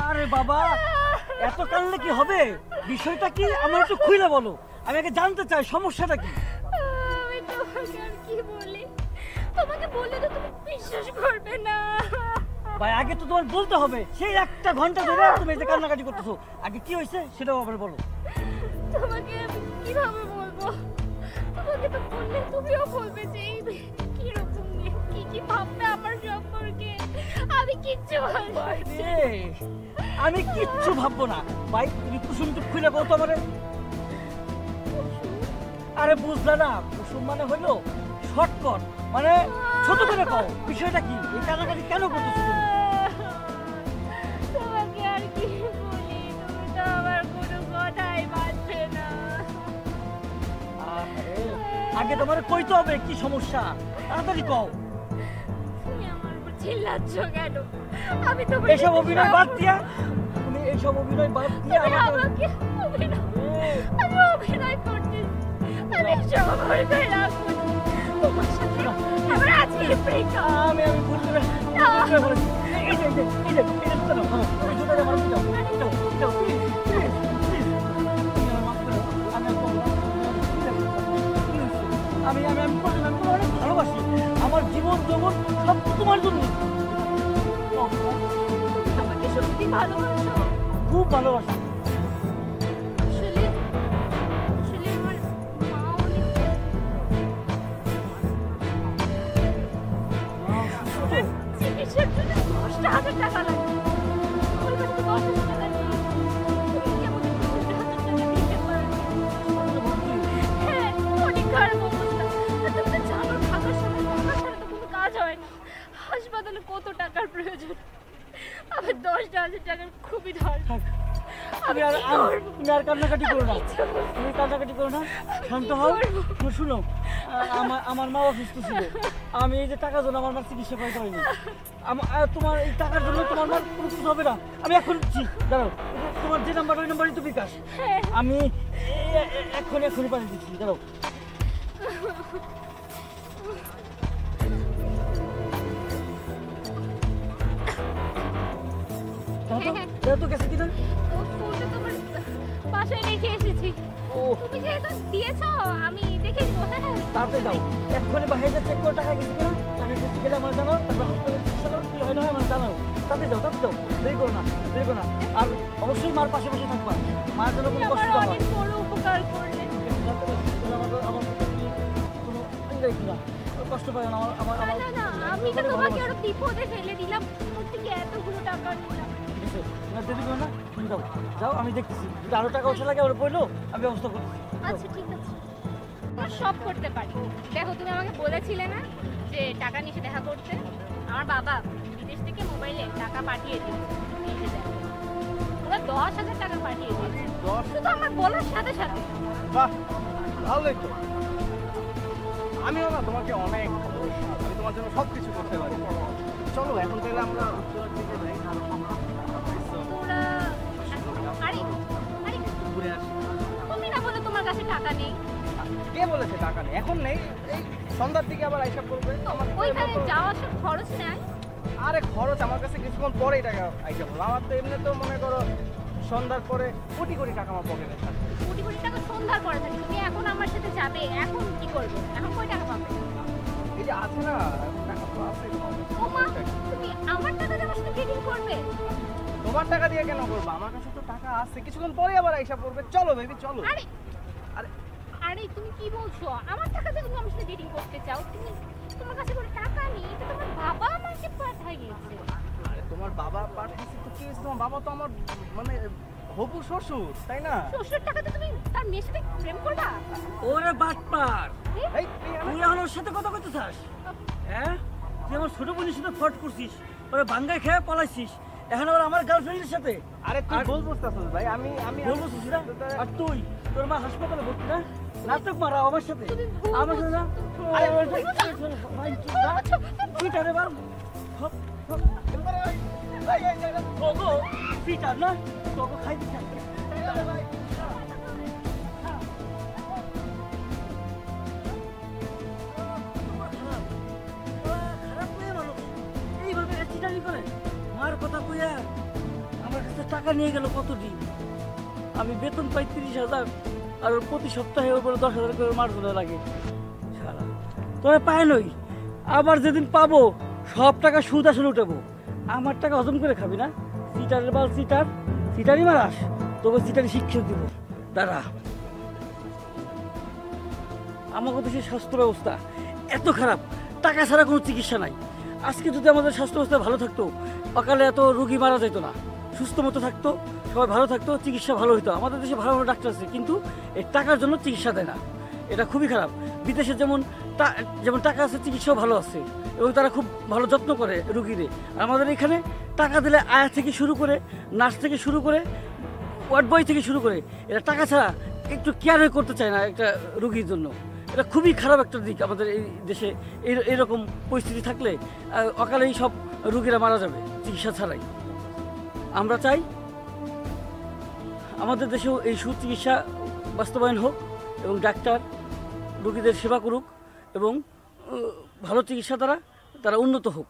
আরে বাবা, এত কানলে কি হবে? বিষয়টা কি আমার একটু খুলে বলো, আমি আগে জানতে চাই সমস্যাটা কি। আমি তোমাকে আর কি বলি, তোমাকে বললে তো তুমি বিশ্বাস করবে না। ভাই আগে তো তোমার বলতে হবে, সেই একটা ঘন্টা ধরে তুমি এই যে কান্নাকাটি করতেছো, আগে কি হয়েছে সেটাও আবার বলো। তোমাকে আমি কিভাবে বলবো? তোমাকে তো বললে তুমিও বলবে যে এই কিরকম কি কি ভাববে আমার সম্পর্কে। আমি কিচ্ছু বলবো না। আমি কিচ্ছু ভাববো না ভাই, তুমি কুসুমটা খুলে বলতো আমারে। আরে বুঝলে না, কুসুম মানে হলো শর্টকাট, মানে ছোট করে কও বিষয়টা কি, এই কান্নাকাটি কেন করতেছো তুমি? তোমাকে আর কি বলি, তুমি তো আমার কোনো কথাই মানছে না। আগে তোমার কইতে হবে কি সমস্যা, তাড়াতাড়ি কও। তুমি আমার উপর চিল্লাচ্ছ কেন? আমি তো এসব অভিনয় বাদ দিয়া, তুমি এসব অভিনয় বাদ দিয়া আমাকে আমি অভিনয় করতেছি, আমি সব অভিনয় রাখবো না। তোমার সাথে আমার আজকে ব্রেকআপ। আমি ভুল করে বলেছি। এই যে তো না, তুমি জুতা দিয়ে মারতে যাও। যাও প্লিজ। আমি অনেক ভালোবাসি, আমার জীবন যৌবন সব তোমার জন্য। আমাকে সত্যি ভালোবাসো? খুব ভালোবাসি। আসলে আমার মা অনেক চিকিৎসার জন্য 10,000 টাকা লাগে। আমার কাছে তো 10,000 টাকা নেই। তুমি কি আমাকে 10,000 টাকা দিতে পারবে? হ্যাঁ, অনেক খারাপ অবস্থা। আর তুমি তো জানো ঢাকার শহরে টাকা ছাড়া তো কোনো কাজ হয় না। হাসপাতালে কত টাকার প্রয়োজন। আমার 10,000 টাকার খুবই দরকার। তুমি আর কান্নাকাটি করো না, তুমি কান্নাকাটি করো না, শান্ত হও। শুনো, আমার মা অসুস্থ ছিল, আমি এই যে টাকার জন্য আমার মার চিকিৎসা করতে হয়নি। তোমার এই টাকার জন্য তোমার মার কোনো কিছু হবে না। আমি এখন দাঁড়াও, তোমার যে নাম্বার ওই নাম্বারই তো বিকাশ, আমি এক্ষুনি পাঠিয়ে দিচ্ছি। দাঁড়াও, তো গেছে কিনা? ফোনটা তোমার বাসায় রেখে এসেছি। তুমি যেহেতু দিয়েছো আমি দেখে নিব। হ্যাঁ, তাড়াতাড়ি দাও, এক্ষুনি বাইরে চেক করে টাকা গেছে কিনা, টাকা গেছে কিনা আমার জানাও, তারপর হাসপাতালে চিকিৎসা করো, কি হয় না হয় আমার জানাও। তাড়াতাড়ি দাও, দেরি করো না। আর অবশ্যই মার পাশে থাকবা, মার জন্য কোনো কষ্ট না হয়। অনেক বড় উপকার করলে। কষ্ট পাই না আমার। না, আমি তো তোমাকে আরো বিপদে ফেলে দিলাম, তোমার থেকে এতগুলো টাকা নিলাম। দেরি করো না, তুমি যাও, আমি দেখতেছি যদি আরো টাকা ওঠা লাগে ওরা বললো আমি ব্যবস্থা করছি। আচ্ছা ঠিক আছে, আমি সব করতে পারি। দেখো তুমি আমাকে বলেছিলে না যে টাকা নিয়ে দেখা করতে, আমার বাবা বিদেশ থেকে মোবাইলে টাকা পাঠিয়ে দিয়েছে। এই যে দেখো, ওরা 10,000 টাকা পাঠিয়ে দিয়েছে শুধু আমার বলার সাথে সাথে। বাহ, ভালোই তো। আমিও না তোমাকে অনেক ভালোবাসি, আমি তোমার জন্য সবকিছু করতে পারি। চলো এখন তাহলে আমরা উত্তরার দিকে যাই। ঘুরে আসি। তুমি না বলে তোমার কাছে টাকা নেই? কে বলেছে টাকা নেই? এখন নেই, এই সন্ধ্যার দিকে আবার আইসা করবে। ওইখানে যাওয়া আসার খরচ নেয়? আরে খরচ আমার কাছে কিছুক্ষণ পরেই টাকা আইসা করবো। আমার তো এমনি তো মনে করো সন্ধ্যার পরে কোটি টাকা আমার পকেটে থাকে। কোটি টাকা সন্ধ্যার পরে থাকে। তুমি এখন আমার সাথে যাবে, এখন কি করবে? এখন কয় টাকা পাবে? এই যে আছে না টাকা তো আছে। তুমি আমার টাকা দিয়ে আমার সাথে ডেটিং করবে? তোমার টাকা দিয়ে কেন করবো? আমার কাছে তো টাকা আছে, কিছুক্ষণ পরে আবার আইসা পড়বে। চলো বেবি চলো। আরে তুমি কি বলছো? আমার টাকা দিয়ে তুমি আমার সাথে ডেটিং করতে চাও? তোমার কাছে কোনো টাকা নেই, এটা তোমার বাবা আমাকে পাঠিয়েছে। আরে তোমার বাবা পাঠিয়েছে তো কি হয়েছে? তোমার বাবা তো আমার মানে হবু শ্বশুর, তাই না? শ্বশুর টাকাতে তুমি তার মেয়ের সাথে প্রেম করবা? ওরে বাটপার, এই তুই এখন ওর সাথে কথা কইতে চাস? হ্যাঁ, তুই আমার ছোট বোনের সাথে ফট করছিস, ওরে বাঙ্গাই খেয়ে পলাইছিস, এখন আবার আমার গার্লফ্রেন্ডের সাথে। আরে তুই বল বুঝতাছিস ভাই, আমি বলছিস না? আর তোর মা হাসপাতালে ভর্তি না, নাটক মারা আমার সাথে, আমার সাথে না? পিটারে বার পিটার না, তোকে খাইতে চাই। দেয়া আমার কাছে টাকা নিয়ে গেল কত দিন। আমি বেতন পাই 30,000 আর ওর প্রতি সপ্তাহে ওর উপরে 10,000 করে মার্জনা লাগে। সারা তোরা পায় নই, আবার যেদিন পাবো সব টাকা সুদ আসলে উঠাবো। আমার টাকা হজম করে খাবি না? সিটারের বাল সিটার, সিটারই মারাস, তোকে সিটারই শিক্ষা দিব। দাঁড়া, আমাদের দেশের স্বাস্থ্য ব্যবস্থা এত খারাপ, টাকা ছাড়া কোনো চিকিৎসা নাই। আজকে যদি আমাদের স্বাস্থ্য ব্যবস্থা ভালো থাকতো, অকালে এত রুগী মারা যেত না, সুস্থ মতো থাকতো, সবাই ভালো থাকতো, চিকিৎসা ভালো হতো। আমাদের দেশে ভালো ভালো ডাক্তার আছে, কিন্তু এই টাকার জন্য চিকিৎসা দেয় না। এটা খুবই খারাপ। বিদেশে যেমন টাকা আছে, চিকিৎসাও ভালো আছে এবং তারা খুব ভালো যত্ন করে রুগীরে। আর আমাদের এখানে টাকা দিলে আয়া থেকে শুরু করে, নার্স থেকে শুরু করে, ওয়ার্ড বয় থেকে শুরু করে, এরা টাকা ছাড়া একটু কেয়ার করতে চায় না একটা রুগীর জন্য। এটা খুবই খারাপ একটা দিক আমাদের এই দেশে। এইরকম পরিস্থিতি থাকলে অকালেই সব রুগীরা মারা যাবে চিকিৎসা ছাড়াই। আমরা চাই আমাদের দেশেও এই সুচিকিৎসা বাস্তবায়ন হোক এবং ডাক্তার রুগীদের সেবা করুক এবং ভালো চিকিৎসা দ্বারা তারা উন্নত হোক।